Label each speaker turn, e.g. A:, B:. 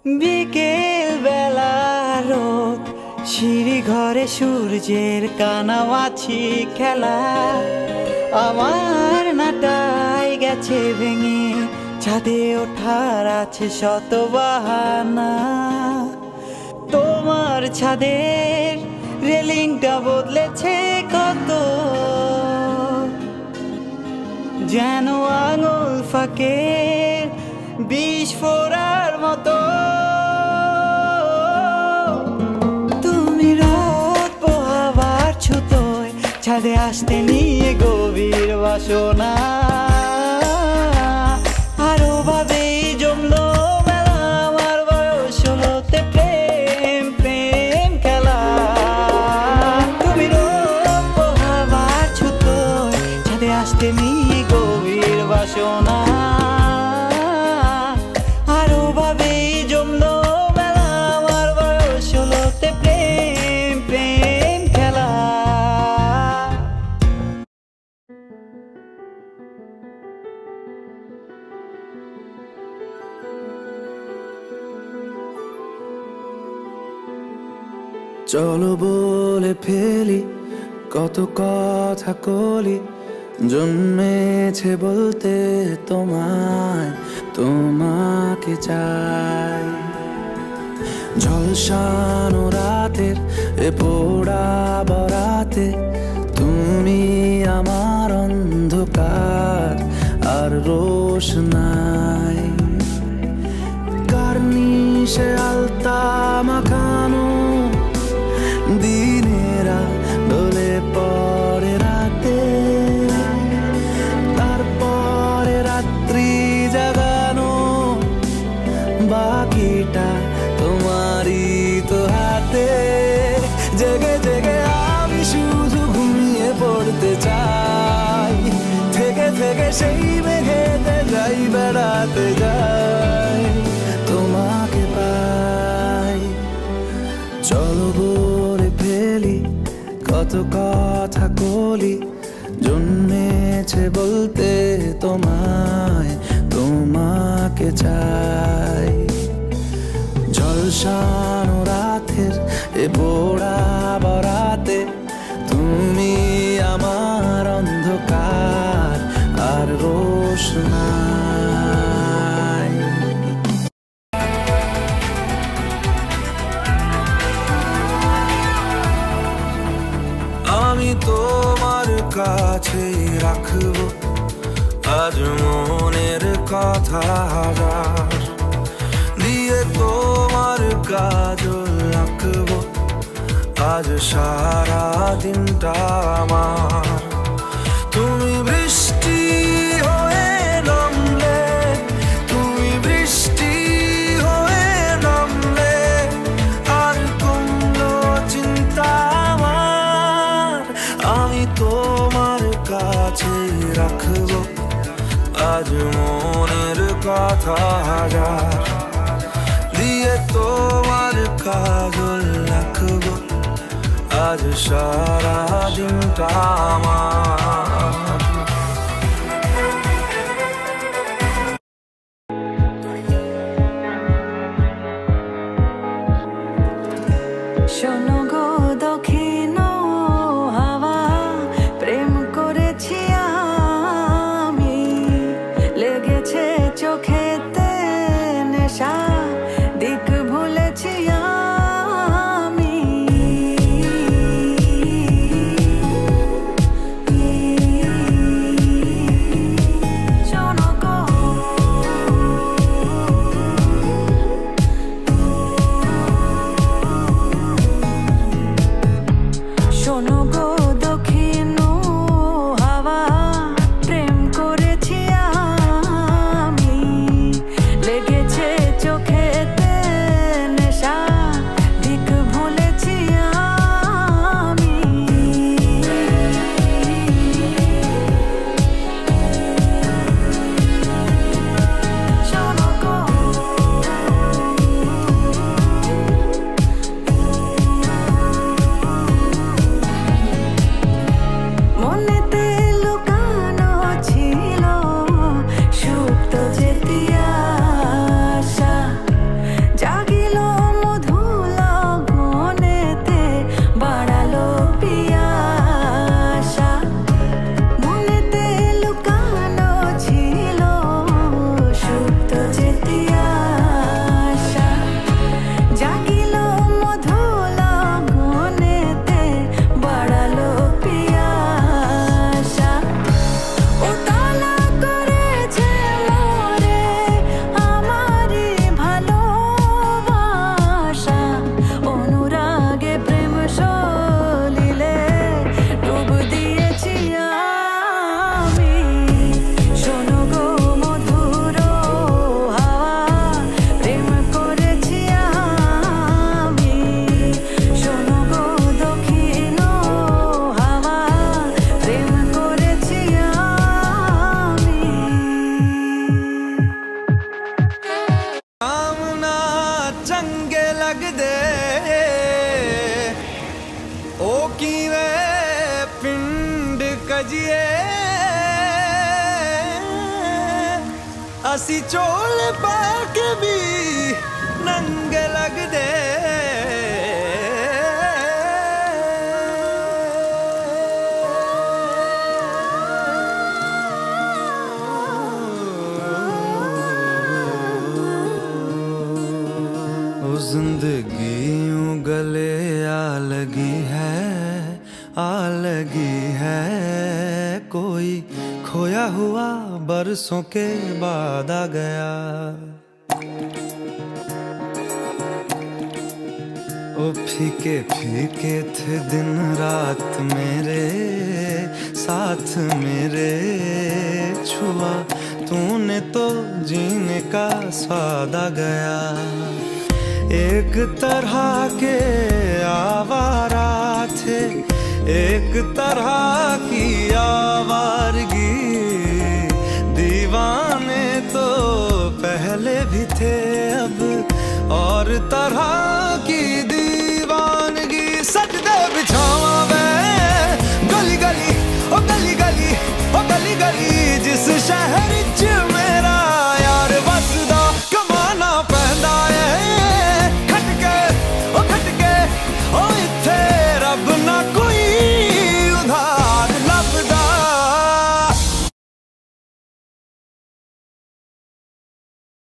A: বিকেল বেলা রোদ সিঁড়ি ঘরে সূর্যের কানামাছি খেলা আমার নাটাই গেছে ভেঙে ছাদে ওঠার আছে শত বাহানা তোমার ছাদের রেলিংটা বদলেছে কত যেন আঙুল ফাঁকে বিষ ফোড়ার মতো তুমি রোদ পোহাবার ছুতোয় ছাদে আসতে নিয়ে গভীর বাসনা আরো ভাবেই জমলো মেলা আমার বয়স হলোতে প্রেম প্রেম খেলা তুমি রোদ পোহাবার ছুতোয় ছাদে আসতে নিয়ে গভীর বাসনা
B: চলো বলে ফেলি কত কথা কলি জন্মেছে বলতে তোমায় তোমাকে চাই ঝলসানো রাতের এ পোড়া বরাতে তুমি আমার অন্ধকার আর রোশনাই কার্নিশে আলতা মাখানো দিনেরা ডলে পরে রাতে তারপরে রাত্রি জাগানো বাকিটা তোমারই তো হাতে জেগে জেগে আমি শুধু ঘুমিয়ে পড়তে চাই থেকে থেকে সেই মেঘেতে যাই বেড়াতে যাই তোমাকে পাই চলো বলে ফেলি কত কথা কলি জন্মেছে বলতে তোমায় তোমাকে চাই ঝলসানো রাতের এ পোড়া বরাতে তুমি আমার অন্ধকার আর রোশনাই আমি তোমার কাছে রাখবো আজ মনের কথা হাজার দিয়ে তোমার কাজল রাখবো আজ সারা দিনটা আমার তুমি বৃষ্টি হয়ে নামলে তুমি বৃষ্টি হয়ে নামলে আর কোনো চিন্তা আমার আমি তোমার কাছে রাখবো আজ মনের কথা হাজার দিয়ে তোমার কাজল রাখবো আজ সারা দিনটা আমার
C: শোনো গো দক্ষিণ হাওয়া প্রেম করেছি আমি লেগেছে চোখেতে নেশা দিক ভুলেছি আমি
B: ਅਸੀਂ ਚੋਲ ਪਾ ਕੇ ਵੀ ਨੰਗੇ ਲੱਗਦੇ जिंदगी यूं गले आ लगी है कोई खोया हुआ बरसों के बाद आ गया ओ फीके फीके थे दिन रात मेरे साथ मेरे छुआ तूने तो जीने का स्वाद आ गया एक तरह के आवारा थे एक तरह की आवारगी दीवाने तो पहले भी थे अब और तरह की दीवानगी सजदे बिछावा मैं गली गली ओ गली गली ओ गली गली जिस शहर च